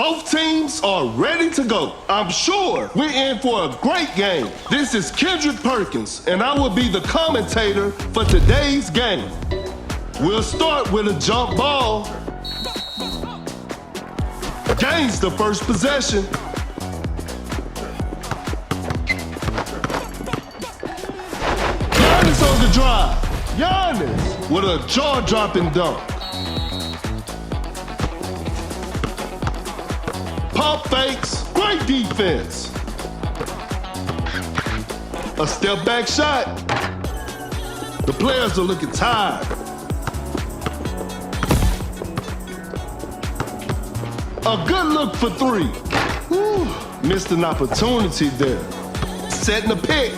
Both teams are ready to go. I'm sure we're in for a great game. This is Kendrick Perkins, and I will be the commentator for today's game. We'll start with a jump ball. Gains the first possession. Giannis on the drive. Giannis with a jaw-dropping dunk. Pump fakes, great defense. A step back shot. The players are looking tired. A good look for three. Whew, missed an opportunity there. Setting a pick.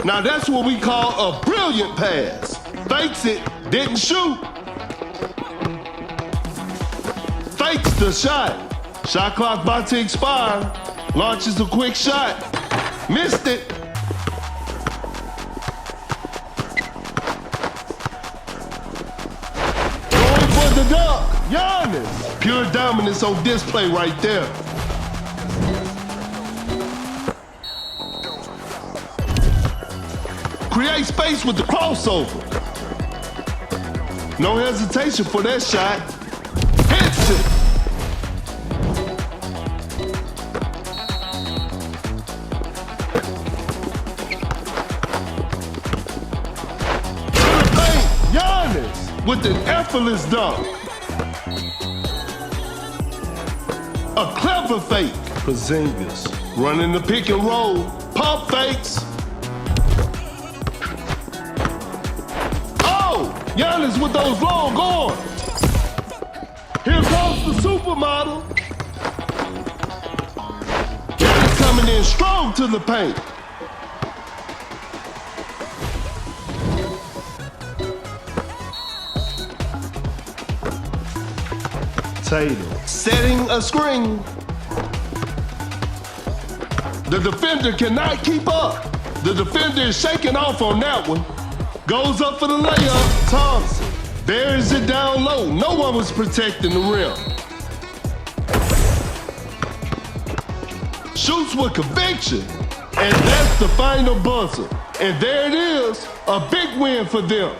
Now that's what we call a brilliant pass. Fakes it, didn't shoot. Fakes the shot. Shot clock about to expire. Launches a quick shot. Missed it. Going for the dunk. Giannis. Pure dominance on display right there. Create space with the crossover. No hesitation for that shot. Hits it. Giannis with an effortless dunk. A clever fake. Porzingis running the pick and roll. Pump fakes. Oh, Giannis with those long arms. Here comes the supermodel. Giannis coming in strong to the paint. Tatum setting a screen. The defender cannot keep up. The defender is shaking off on that one. Goes up for the layup. Thompson buries it down low. No one was protecting the rim. Shoots with conviction. And that's the final buzzer. And there it is, a big win for them.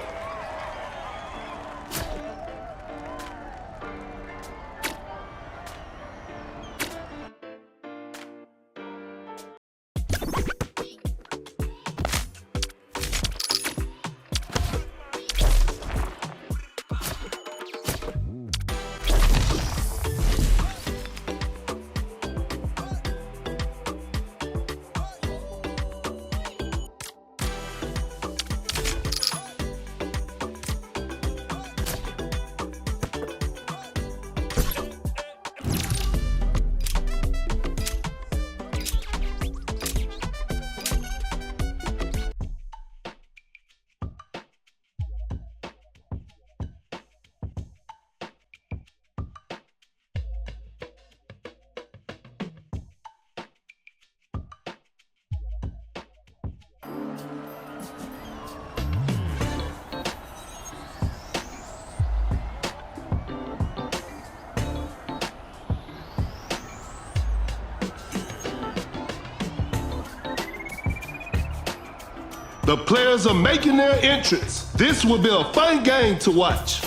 The players are making their entrance. This will be a fun game to watch.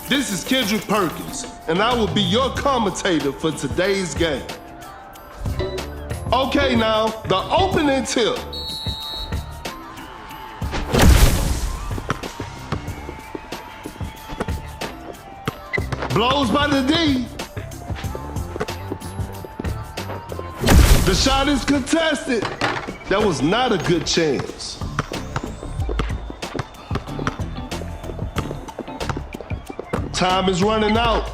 This is Kendrick Perkins, and I will be your commentator for today's game. Okay, now, the opening tip. Blows by the D. The shot is contested. That was not a good chance. Time is running out.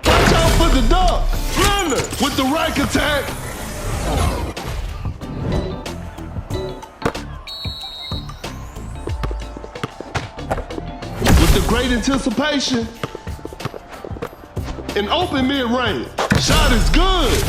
Watch out for the dunk. Leonard with the rack attack. With the great anticipation. An open mid-range. Shot is good.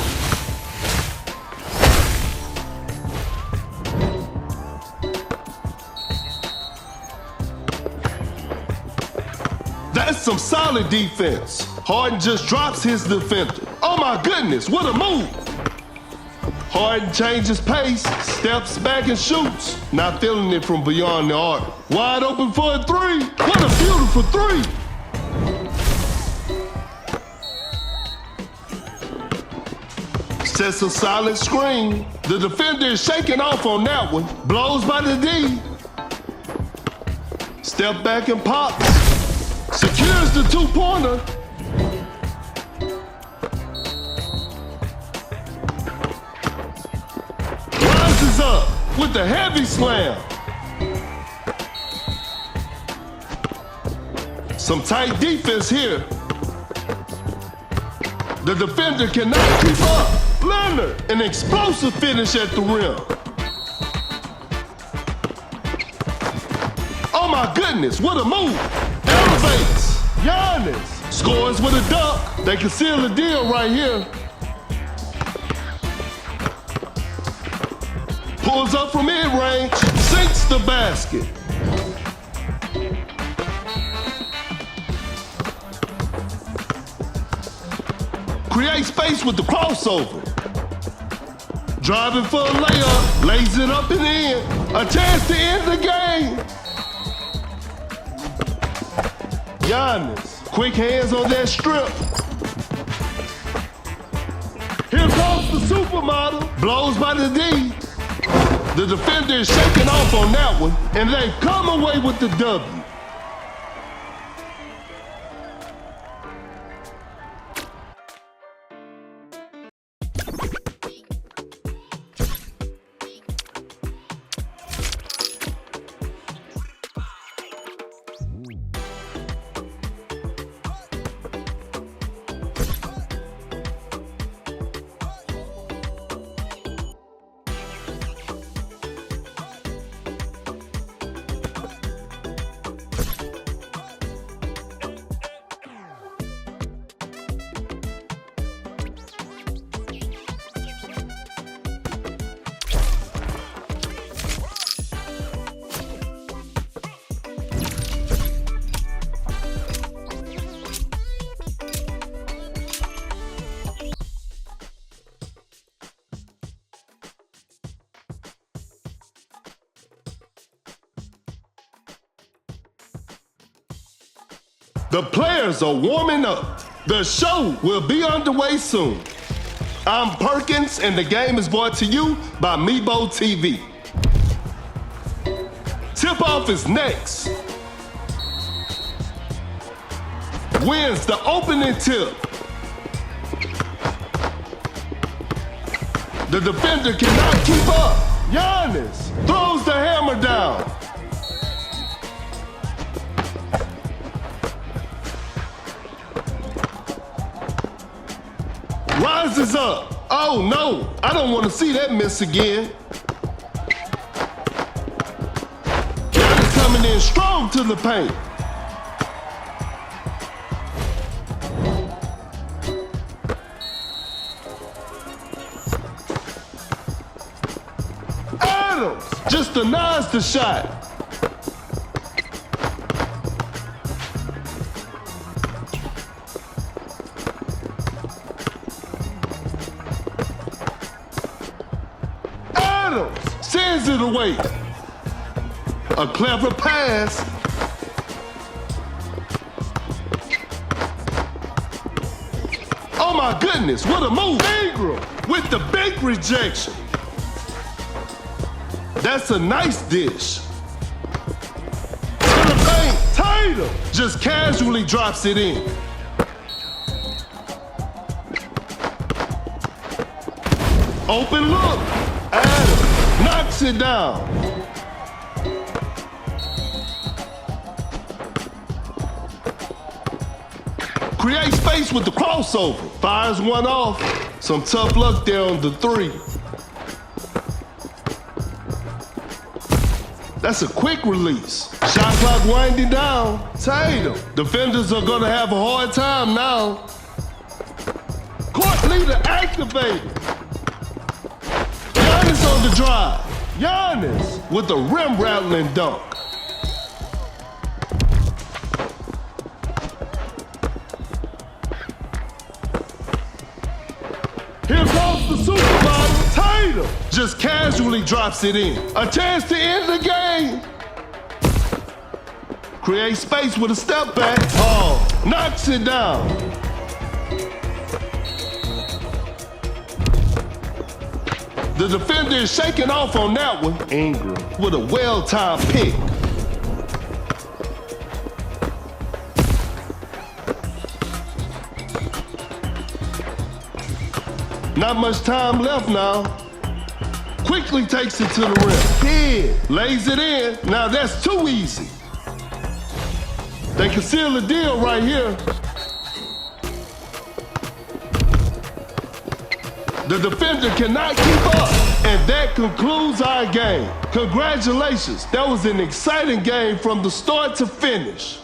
That's some solid defense. Harden just drops his defender. Oh my goodness, what a move. Harden changes pace, steps back and shoots. Not feeling it from beyond the arc. Wide open for a three. What a beautiful three. Sets a solid screen. The defender is shaking off on that one. Blows by the D. Step back and pops. Secures the two-pointer. Rises up with the heavy slam. Some tight defense here. The defender cannot keep up. Leonard, an explosive finish at the rim. Oh my goodness, what a move. Elevates. Giannis scores with a dunk. They can seal the deal right here. Pulls up from mid-range, sinks the basket. Creates space with the crossover. Driving for a layup, lays it up and in. A chance to end the game. Giannis, quick hands on that strip. Here comes the supermodel, blows by the D. The defender is shaking off on that one, and they've come away with the W. The players are warming up. The show will be underway soon. I'm Perkins, and the game is brought to you by Mebo TV. Tip-off is next. Wins the opening tip. The defender cannot keep up. Giannis throws the hammer down. Rises up. Oh no, I don't want to see that miss again. Giannis coming in strong to the paint. Adams just denies the shot. Sends it away. A clever pass. Oh my goodness, what a move. Ingram with the big rejection. That's a nice dish. To the paint, Tatum just casually drops it in. Open look. Adams knocks it down. Create space with the crossover. Fires one off. Some tough luck there on the three. That's a quick release. Shot clock winding down. Tatum. Defenders are gonna have a hard time now. Court leader activated. Giannis on the drive. Giannis with a rim-rattling dunk. freedom. Just casually drops it in. A chance to end the game. Create space with a step back. Oh, knocks it down. The defender is shaking off on that one. Ingram with a well-timed pick. Not much time left now. Quickly takes it to the rim. Head, lays it in. Now that's too easy. They can seal the deal right here. The defender cannot keep up. And that concludes our game. Congratulations. That was an exciting game from the start to finish.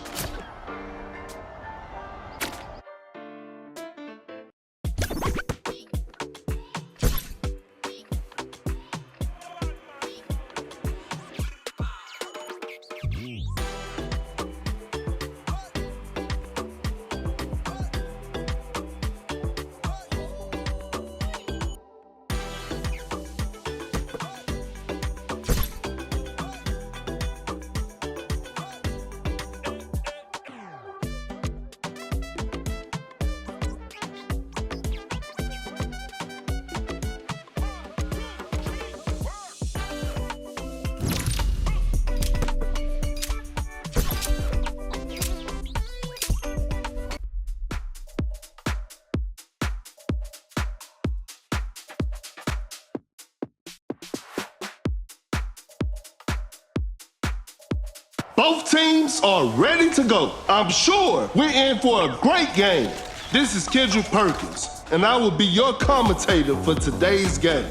Both teams are ready to go. I'm sure we're in for a great game. This is Kendrick Perkins, and I will be your commentator for today's game.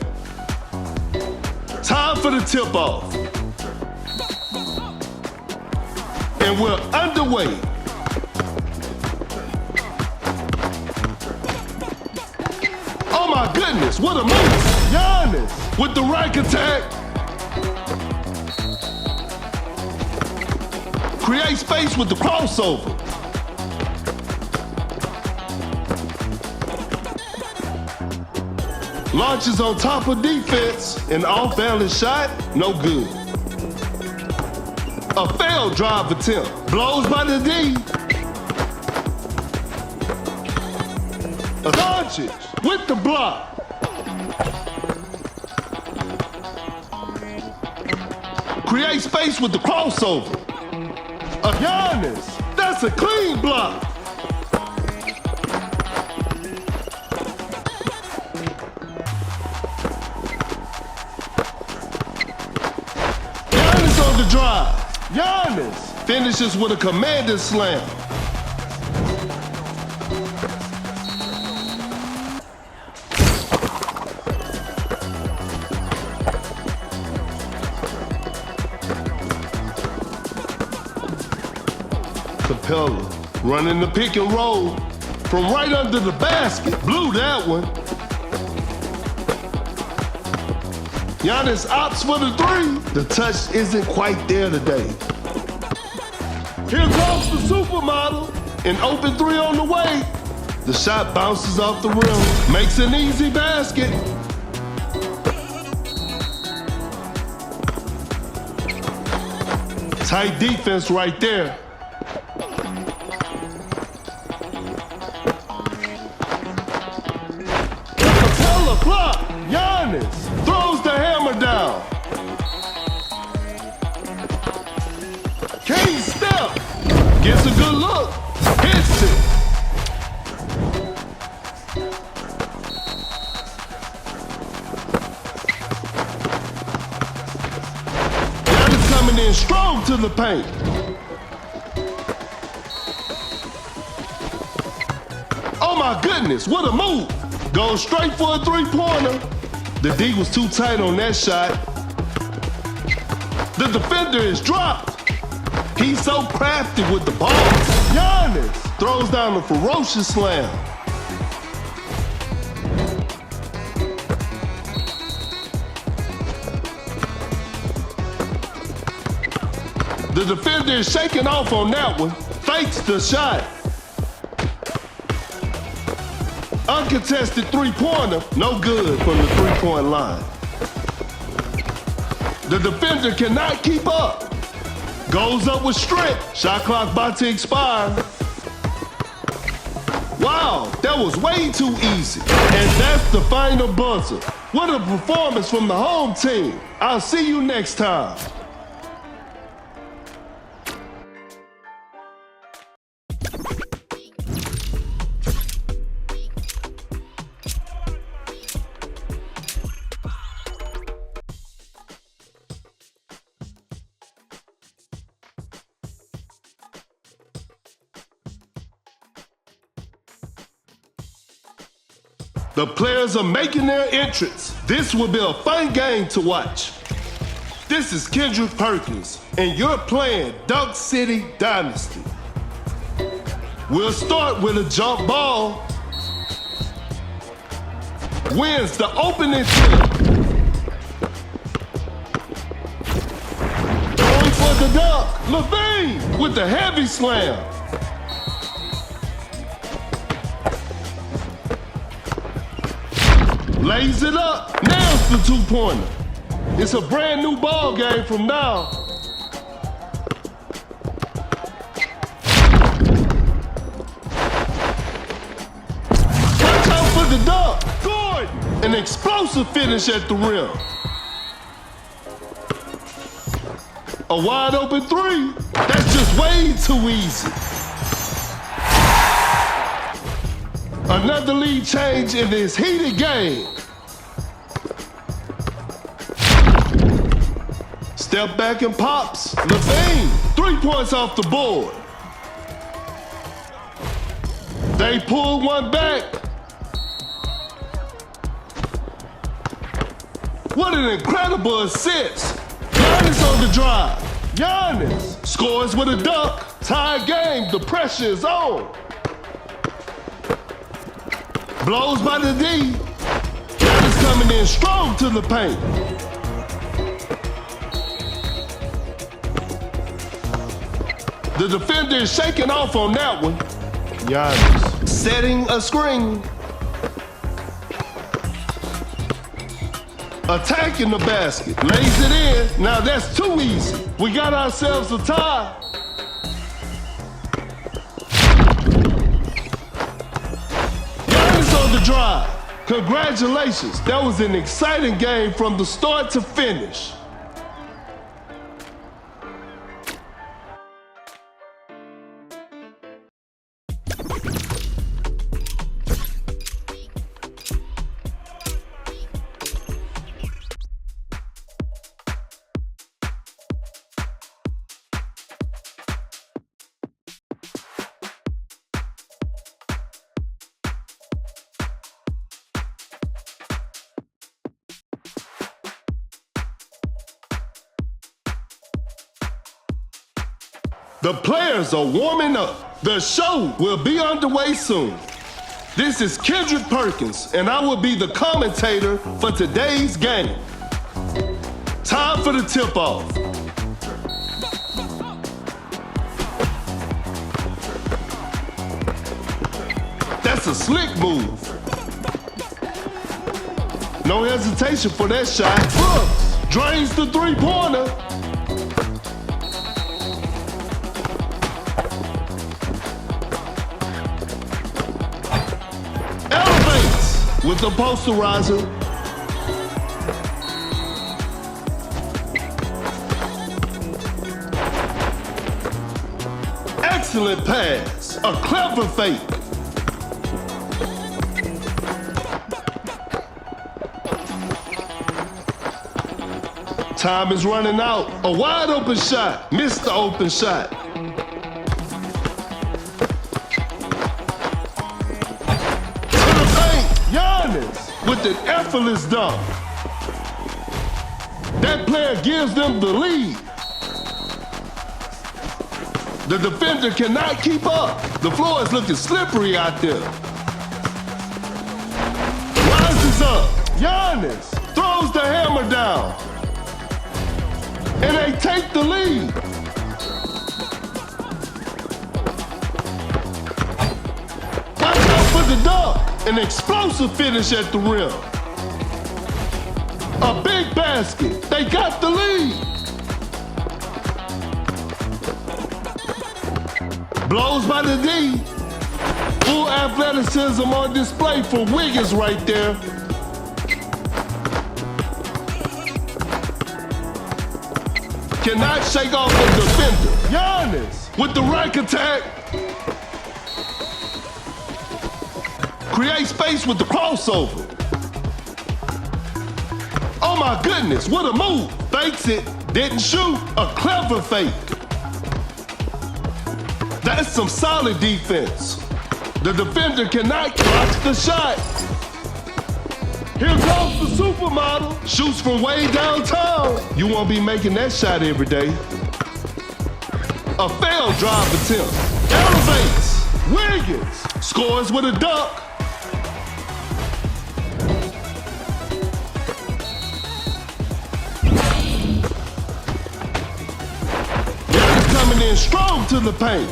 Time for the tip-off. And we're underway. Oh my goodness, what a move. Giannis with the rack attack. Create space with the crossover. Launches on top of defense. An off-balance shot, no good. A failed drive attempt. Blows by the D. Doncic with the block. Create space with the crossover. Giannis, that's a clean block. Giannis on the drive. Giannis finishes with a commanding slam. Capella running the pick and roll from right under the basket. Blew that one. Giannis opts for the three. The touch isn't quite there today. Here comes the supermodel. An open three on the way. The shot bounces off the rim. Makes an easy basket. Tight defense right there. Block. Giannis throws the hammer down. Can't step. Gets a good look. Hits it. Giannis coming in strong to the paint. Oh my goodness, what a move. Goes straight for a three-pointer. The D was too tight on that shot. The defender is dropped. He's so crafty with the ball. Giannis throws down a ferocious slam. The defender is shaking off on that one. Fakes the shot. Uncontested three-pointer, no good from the three-point line. The defender cannot keep up. Goes up with strength. Shot clock about to expire. Wow, that was way too easy. And that's the final buzzer. What a performance from the home team. I'll see you next time. The players are making their entrance. This will be a fun game to watch. This is Kendrick Perkins, and you're playing Dunk City Dynasty. We'll start with a jump ball. Wins the opening tip. Going for the dunk. Levine with the heavy slam. Lays it up, nails the two-pointer. It's a brand new ball game from now. Watch out for the dunk. Gordon, an explosive finish at the rim. A wide open three. That's just way too easy. Another lead change in this heated game. Step back and pops. Levine, 3 points off the board. They pull one back. What an incredible assist. Giannis on the drive. Giannis scores with a dunk. Tie game, the pressure is on. Blows by the D. Giannis coming in strong to the paint. The defender is shaking off on that one. Giannis setting a screen. Attacking the basket. Lays it in. Now that's too easy. We got ourselves a tie. Giannis on the drive. Congratulations. That was an exciting game from the start to finish. The players are warming up. The show will be underway soon. This is Kendrick Perkins, and I will be the commentator for today's game. Time for the tip-off. That's a slick move. No hesitation for that shot. Brooks drains the three-pointer. With the posterizer. Excellent pass. A clever fake. Time is running out. A wide open shot. Missed the open shot. With an effortless dunk. That player gives them the lead. The defender cannot keep up. The floor is looking slippery out there. Rises up. Giannis throws the hammer down. And they take the lead. Watch out for the dunk. An explosive finish at the rim. A big basket. They got the lead. Blows by the D. Full athleticism on display for Wiggins right there. Cannot shake off the defender. Giannis with the rack attack. Create space with the crossover. Oh my goodness, what a move. Fakes it, didn't shoot, a clever fake. That's some solid defense. The defender cannot block the shot. Here comes the supermodel. Shoots from way downtown. You won't be making that shot every day. A failed drive attempt. Elevates. Wiggins scores with a dunk. Giannis coming in strong to the paint.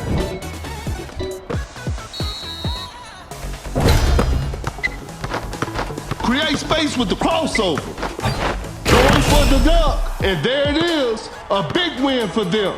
Create space with the crossover. Going for the dunk. And there it is, a big win for them.